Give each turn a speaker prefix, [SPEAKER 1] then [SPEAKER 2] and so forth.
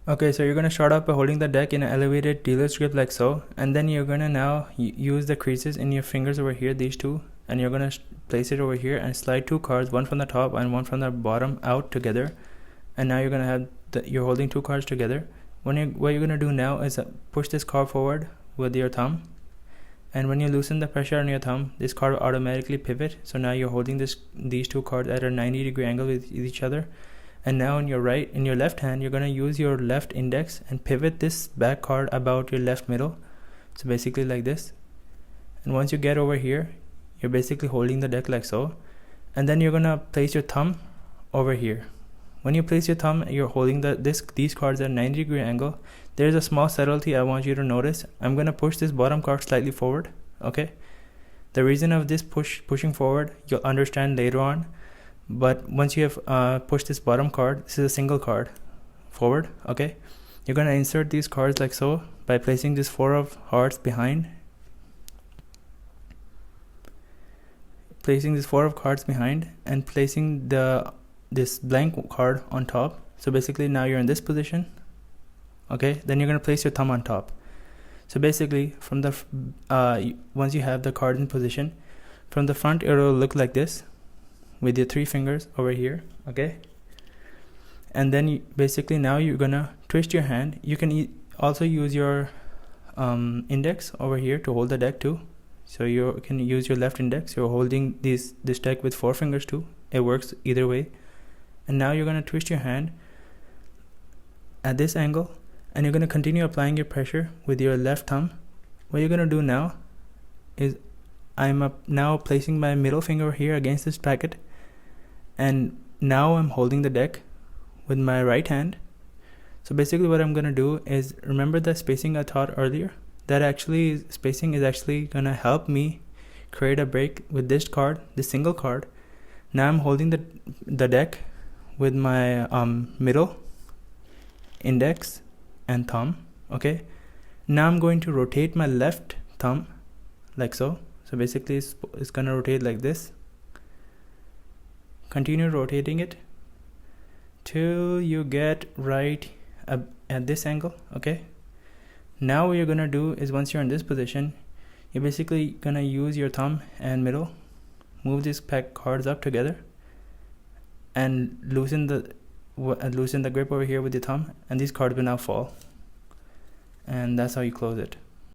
[SPEAKER 1] Okay, so you're going to start off by holding the deck in an elevated dealer's grip like so, and then you're going to now use the creases in your fingers over here, these two, and you're going to place it over here and slide two cards, one from the top and one from the bottom out together. And now you're going to have you're holding two cards together. What you're going to do now is push this card forward with your thumb, and when you loosen the pressure on your thumb, this card will automatically pivot. So now you're holding these two cards at a 90-degree angle with each other. And now in your left hand, you're going to use your left index and pivot this back card about your left middle. So basically like this. And once you get over here, you're basically holding the deck like so. And then you're going to place your thumb over here. When you place your thumb, you're holding these cards at a 90-degree angle. There's a small subtlety I want you to notice. I'm going to push this bottom card slightly forward. Okay. The reason of this pushing forward, you'll understand later on. But once you have pushed this bottom card, this is a single card forward, okay? You're going to insert these cards like so by placing this 4 of hearts behind. Placing this 4 of cards behind and placing this blank card on top. So basically now you're in this position, okay? Then you're going to place your thumb on top. So basically from the once you have the card in position, from the front it will look like this, with your 3 fingers over here, okay? And then basically now you're gonna twist your hand. You can also use your index over here to hold the deck too. So you can use your left index. You're holding this deck with 4 fingers too. It works either way. And now you're gonna twist your hand at this angle, and you're gonna continue applying your pressure with your left thumb. What you're gonna do now is I'm now placing my middle finger here against this bracket. And now I'm holding the deck with my right hand. So basically what I'm going to do is, remember the spacing I taught earlier? That spacing is actually going to help me create a break with this card, this single card. Now I'm holding the deck with my middle, index and thumb, okay? Now I'm going to rotate my left thumb like so. So basically it's going to rotate like this. Continue rotating it till you get right at this angle, okay? Now what you're gonna do is, once you're in this position, you're basically gonna use your thumb and middle, move these pack cards up together, and loosen the grip over here with your thumb, and these cards will now fall. And that's how you close it.